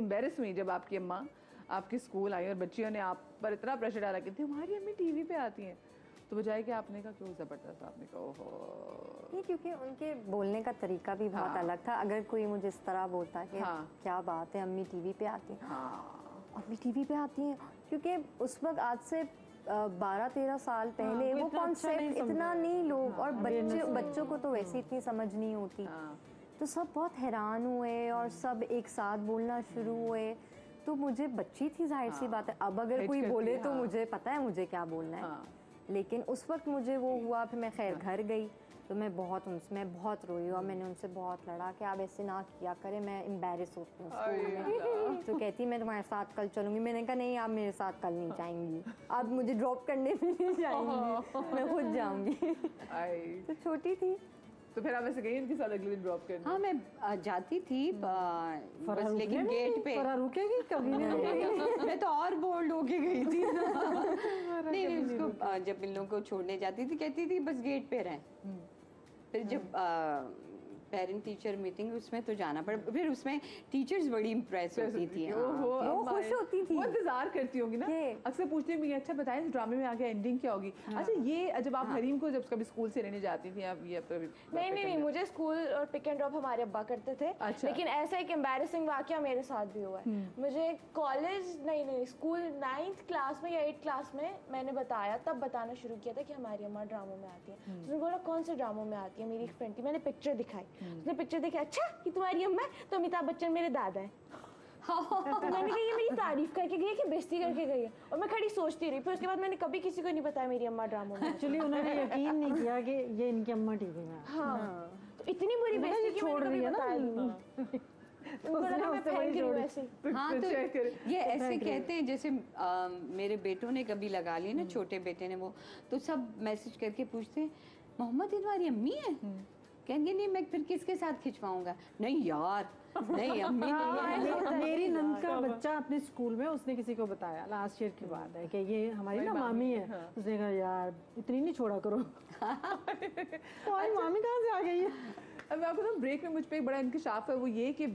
Embarrass हुई जब आपकी अम्मा आपके स्कूल आई और बच्चियों ने आप पर इतना प्रेशर डाला कि थी हमारी अम्मी टीवी पे आती हैं, तो बजाय कि आपने कहा क्यों ज़बरदस्त, आपने कहा ओहो। नहीं, क्योंकि उनके बोलने का तरीका भी बहुत अलग था। अगर कोई मुझे इस तरह बोलता कि क्या बात है अम्मी टीवी पे आती हैं, अम्मी टीवी पे आती हैं, क्योंकि उस वक्त आज से 12-13 साल पहले वो कॉन्सेप्ट इतना नहीं लोग, और बच्चों को तो वैसे इतनी समझ नहीं होती, तो सब बहुत हैरान हुए और सब एक साथ बोलना शुरू हुए। तो मुझे बच्ची थी, जाहिर सी बात है, अब अगर कोई बोले तो मुझे पता है मुझे क्या बोलना है, लेकिन उस वक्त मुझे वो हुआ। फिर मैं खैर घर गई तो मैं बहुत रोई और मैंने उनसे बहुत लड़ा कि आप ऐसे ना किया करें, मैं एम्बैरेस होती हूँ स्कूल में। तो कहती मैं तुम्हारे साथ कल चलूँगी। मैंने कहा नहीं, आप मेरे साथ कल नहीं जाएंगी, आप मुझे ड्रॉप करने भी नहीं जाएंगी, मैं खुद जाऊँगी। तो छोटी थी। तो फिर आप ऐसे गई उनके साथ अगले दिन ड्रॉप करने? हाँ, मैं जाती थी बस, लेकिन गेट पे रुकेगी कभी नहीं। मैं तो और बोल्ड होके गई थी। नहीं, उसको जब इन लोगों को छोड़ने जाती थी कहती थी बस गेट पे रहें। फिर जब पेरेंट टीचर मीटिंग उसमें तो जाना पड़ा, फिर उसमें टीचर्स बड़ी इम्प्रेस होती थी, वो खुश होती थी, वो इंतजार करती होंगी ना, अक्सर पूछती होंगी अच्छा बताएं ड्रामे में आगे एंडिंग क्या होगी। अच्छा, ये जब आप हरीम को जब कभी स्कूल से रहने जाती थी आप, ये नहीं, मुझे स्कूल और पिक एंड ड्रॉप हमारे अब्बा करते थे। अच्छा। लेकिन ऐसा एक एम्बैरेसिंग वाकया मेरे साथ भी हुआ है। मुझे कॉलेज नहीं स्कूल 9th क्लास में या 8th क्लास में मैंने बताया, तब बताना शुरू किया था कि हमारी अम्मा ड्रामों में आती है। उसने बोला कौन से ड्रामों में आती है? मेरी एक फ्रेंड थी, मैंने पिक्चर दिखाई, उसने पिक्चर देखी, अच्छा कि तुम्हारी अम्मा है, तो अमिताभ बच्चन मेरे दादा है। तो मैंने कहा ये मेरी तारीफ करके गई है कि बेइज्जती करके गई है, और मैं खड़ी सोचती रही। फिर उसके बाद मैंने कभी किसी को नहीं बताया मेरी अम्मा ड्रामों में। एक्चुअली उन्होंने यकीन नहीं किया कि ये इनकी अम्मा टीवी में। हाँ, तो इतनी बुरी बेइज्जती कि मैंने कभी बताया नहीं। हाँ, तो ये ऐसे कहते हैं जैसे मेरे बेटों ने कभी लगा ली ना, छोटे बेटे ने, वो तो सब मैसेज करके पूछते हैं मोहम्मद ये तुम्हारी अम्मी है? कहेंगे नहीं, मैं फिर किसके साथ खिंचवाऊंगा? नहीं यार, नहीं अम्मी नहीं है। मेरी नंद का बच्चा अपने स्कूल में उसने किसी को बताया, लास्ट ईयर की बात है, कि ये हमारी ना मामी है। उसने कहा यार इतनी नहीं छोड़ा करो। और मामी कहाँ से आ गई है? अब आपको ना ब्रेक में मुझ पे एक बड़ा इंकशाफ है, वो ये कि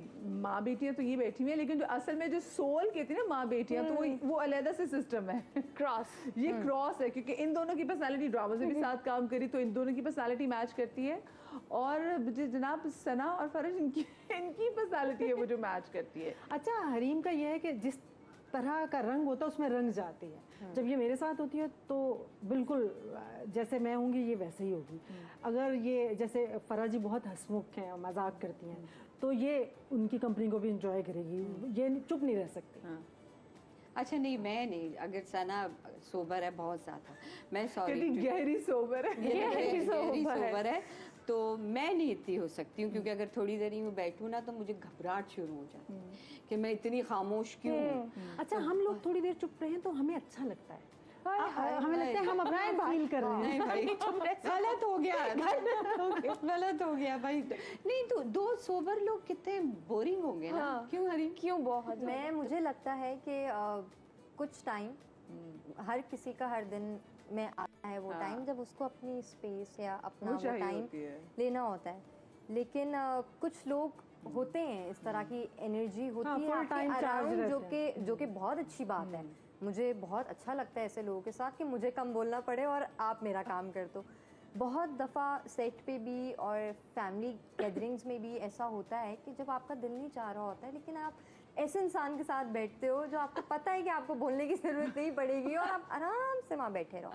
माँ बेटियां तो ये बैठी हुई है, लेकिन जो असल में जो सोल कहती है ना माँ बेटियां, तो वो अलग से सिस्टम है, क्रॉस। ये क्रॉस है, क्योंकि इन दोनों की पर्सनालिटी ड्रामा से भी साथ काम करी तो इन दोनों की पर्सनालिटी मैच करती है, और जनाब सना और फरज इनकी पर्सनालिटी है वो जो मैच करती है। अच्छा, हरीम का ये है कि जिस तरह का रंग होता है उसमें रंग जाती है। जब ये मेरे साथ होती है तो बिल्कुल जैसे मैं होंगी ये वैसे ही होगी। अगर ये जैसे फरा जी बहुत हंसमुख हैं और मजाक करती हैं, तो ये उनकी कंपनी को भी इंजॉय करेगी, ये चुप नहीं रह सकती। अच्छा, नहीं मैं नहीं, अगर सना सोबर है बहुत ज़्यादा, मैं सॉरी गहरी सोबर है, तो मैं नहीं इतनी हो सकती हूँ, क्योंकि अगर थोड़ी देर में बैठूँ ना तो मुझे घबराहट शुरू हो जाती है कि मैं इतनी खामोश क्यों हूँ। अच्छा, हम लोग थोड़ी देर चुप रहे तो हमें अच्छा लगता है, हमें लगता है हम अपना फील कर रहे हैं। नहीं भाई, गलत हो गया भाई। नहीं तो दो सोबर लोग कितने बोरिंग होंगे ना। क्यों हरी? क्यों? बहुत। मुझे लगता है कि कुछ टाइम हर किसी का हर दिन में आता है वो टाइम जब उसको अपनी स्पेस या अपना वो टाइम लेना होता है, लेकिन कुछ लोग होते हैं इस तरह की एनर्जी होती है अराउंड, जो कि बहुत अच्छी बात है। मुझे बहुत अच्छा लगता है ऐसे लोगों के साथ कि मुझे कम बोलना पड़े और आप मेरा काम कर दो। बहुत दफ़ा सेट पे भी और फैमिली गैदरिंग्स में भी ऐसा होता है कि जब आपका दिल नहीं चाह रहा होता है, लेकिन आप ऐसे इंसान के साथ बैठते हो जो आपको पता है कि आपको बोलने की ज़रूरत नहीं पड़ेगी और आप आराम से वहाँ बैठे रहो।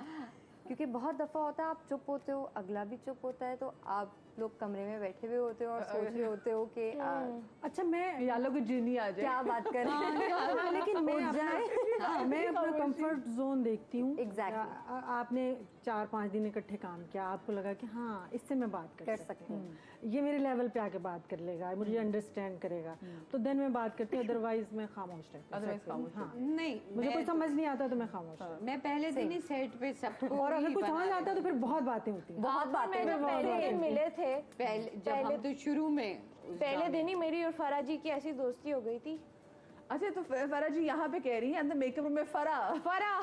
क्योंकि बहुत दफ़ा होता है आप चुप होते हो, अगला भी चुप होता है, तो आप लोग कमरे में बैठे हुए होते हो और सोच रहे होते हो कि अच्छा मैं यालों को जिनी आ जाए, क्या बात कर रहे हैं। लेकिन मैं अपना कंफर्ट जोन देखती हूँ। एग्जैक्टली। आपने 4-5 दिन इकट्ठे काम किया, आपको लगा कि हाँ इससे मैं बात कर सकती हूँ, ये मेरे लेवल पे आके बात कर लेगा, मुझे अंडरस्टैंड करेगा, तो देन मैं बात करती हूँ, अदरवाइज मैं खामोश रहती हूँ। हाँ, नहीं, मुझे कुछ समझ नहीं आता तो मैं खामोश। मैं पहले दिन ही सेट पे सबको, और अगर कुछ समझ आता तो फिर बहुत बातें होती हैं। बहुत बातें पहले मिले थे, पहले जब हम तो शुरू में पहले दिन ही मेरी और फरा जी की ऐसी दोस्ती हो गई थी। अच्छा तो फरा जी यहाँ पे कह रही है अंदर मेकअप रूम में फरा फरा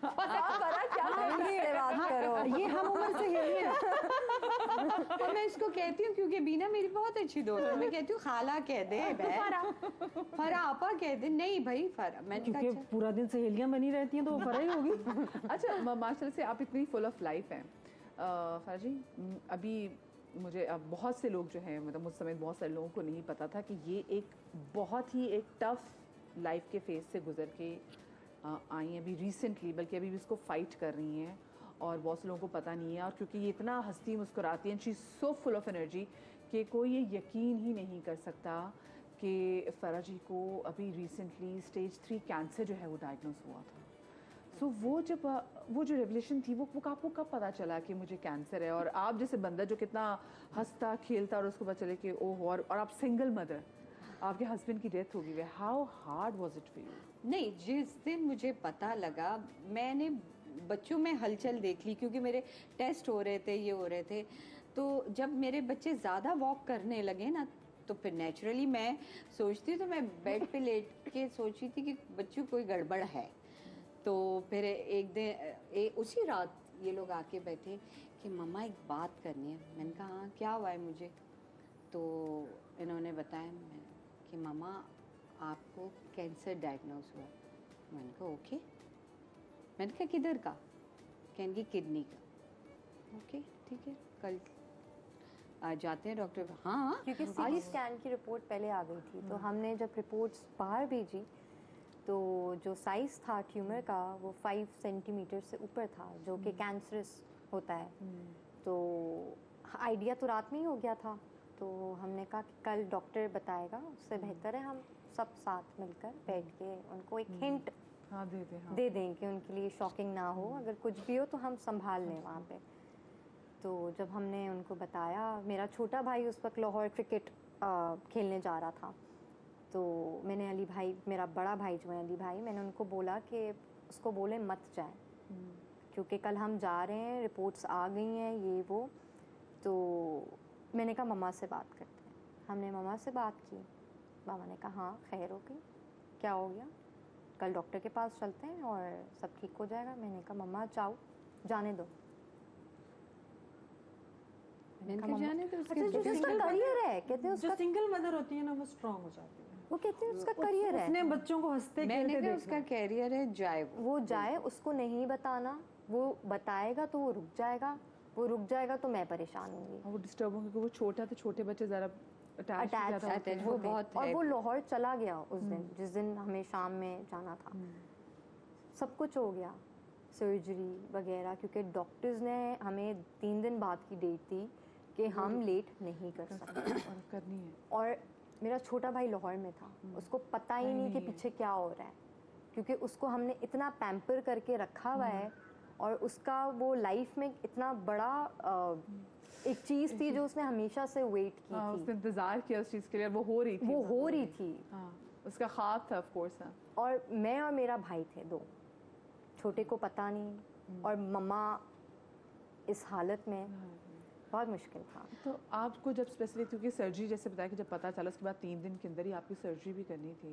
फरा क्या से बात करो। ये हम उम्र से यही है। और मैं इसको कहती हूँ क्योंकि बीना मेरी बहुत अच्छी दोस्त है, मैं कहती हूँ खाला कह दे, फरा आपा कह दे, नहीं भाई फरा। मैं क्योंकि पूरा दिन सहेलियां बनी रहती हैं तो वो फरा ही होगी। अच्छा माशाल्लाह से आप इतनी फुल ऑफ लाइफ हैं फरा जी। अभी मुझे अब बहुत से लोग जो हैं, मतलब मुझ समेत बहुत सारे लोगों को नहीं पता था कि ये एक बहुत ही एक टफ लाइफ के फेज से गुजर के आई हैं अभी रिसेंटली, बल्कि अभी भी इसको फाइट कर रही हैं और बहुत से लोगों को पता नहीं है। और क्योंकि ये इतना हंसती मुस्कुराती हैं, she is so full of energy कि कोई ये यकीन ही नहीं कर सकता कि फरा जी को अभी रिसेंटली स्टेज 3 कैंसर जो है वो डायग्नोस हुआ था। सो वो जो रेवलेशन थी वो आपको कब पता चला कि मुझे कैंसर है? और आप जैसे बंदा जो कितना हंसता खेलता और उसको पता चले कि ओह, और आप सिंगल मदर, आपके हस्बैंड की डेथ हो गई है, how hard was it for you? नहीं, जिस दिन मुझे पता लगा मैंने बच्चों में हलचल देख ली, क्योंकि मेरे टेस्ट हो रहे थे, ये हो रहे थे। तो जब मेरे बच्चे ज़्यादा वॉक करने लगे ना, तो फिर नेचुरली मैं सोचती, तो मैं बेड पे लेट के सोची थी कि बच्चों कोई गड़बड़ है। तो फिर एक दिन उसी रात ये लोग आके बैठे कि मम्मा एक बात करनी है। मैंने कहा हाँ क्या हुआ है मुझे? तो इन्होंने बताया कि मम्मा आपको कैंसर डायग्नोस हुआ। मैंने कहा ओके। मैंने कहा किधर का? कहेंगे किडनी का। ओके ठीक है, कल आज जाते हैं डॉक्टर। हाँ, क्योंकि सीटी स्कैन की रिपोर्ट पहले आ गई थी, तो हमने जब रिपोर्ट्स बाहर भेजी तो जो साइज़ था ट्यूमर का वो 5 सेंटीमीटर से ऊपर था, जो कि कैंसरस होता है। तो आइडिया तो रात में ही हो गया था। तो हमने कहा कि कल डॉक्टर बताएगा, उससे बेहतर है हम सब साथ मिलकर बैठ के उनको एक हिंट दे दें कि उनके लिए शॉकिंग ना हो, अगर कुछ भी हो तो हम संभाल लें वहाँ पे। तो जब हमने उनको बताया, मेरा छोटा भाई उस वक्त लाहौर क्रिकेट खेलने जा रहा था, तो मैंने अली भाई, मेरा बड़ा भाई जो है अली भाई, मैंने उनको बोला कि उसको बोले मत जाए, क्योंकि कल हम जा रहे हैं, रिपोर्ट्स आ गई हैं ये वो। तो मैंने कहा मम्मा से बात करते हैं। हमने मम्मा से बात की, मामा ने कहा हाँ खैर हो गई, क्या हो गया, कल डॉक्टर के पास चलते हैं और सब ठीक हो जाएगा। मैंने कहा मम्मा जाओ, जाने दो। जाने तो उसका करियर है, कहते हैं जो सिंगल मदर होती है ना वो स्ट्रांग हो जाती है। वो कहते हैं उसका करियर है, उसने बच्चों को हंसते मैंने खेलते कहा उसका कैरियर है, जाए वो जाए, उसको नहीं बताना, वो बताएगा तो वो रुक जाएगा, वो रुक जाएगा तो मैं परेशान होंगी। वो डिस्टर्ब होंगे, वो छोटा तो छोटे बच्चे ज़रा अटैच वो बहुत और है। वो लाहौर चला गया उस दिन, जिस दिन हमें शाम में जाना था। सब कुछ हो गया, सर्जरी वगैरह, क्योंकि डॉक्टर्स ने हमें 3 दिन बाद की डेट दी कि हम लेट नहीं कर सकते और करनी है। और मेरा छोटा भाई लाहौर में था, उसको पता ही नहीं कि पीछे क्या हो रहा है, क्योंकि उसको हमने इतना पैम्पर करके रखा हुआ है और उसका वो लाइफ में इतना बड़ा एक चीज़ थी जो उसने हमेशा से वेट की थी। उसने इंतजार किया उस चीज़ के लिए, वो हो रही थी। हाँ, उसका ख्वाब था ऑफ कोर्स। और मैं और मेरा भाई थे 2, छोटे को पता नहीं, और मम्मा इस हालत में, बहुत मुश्किल था। तो आपको जब स्पेसिफिक, क्योंकि सर्जरी जैसे बताया कि जब पता चला उसके बाद 3 दिन के अंदर ही आपकी सर्जरी भी करनी थी,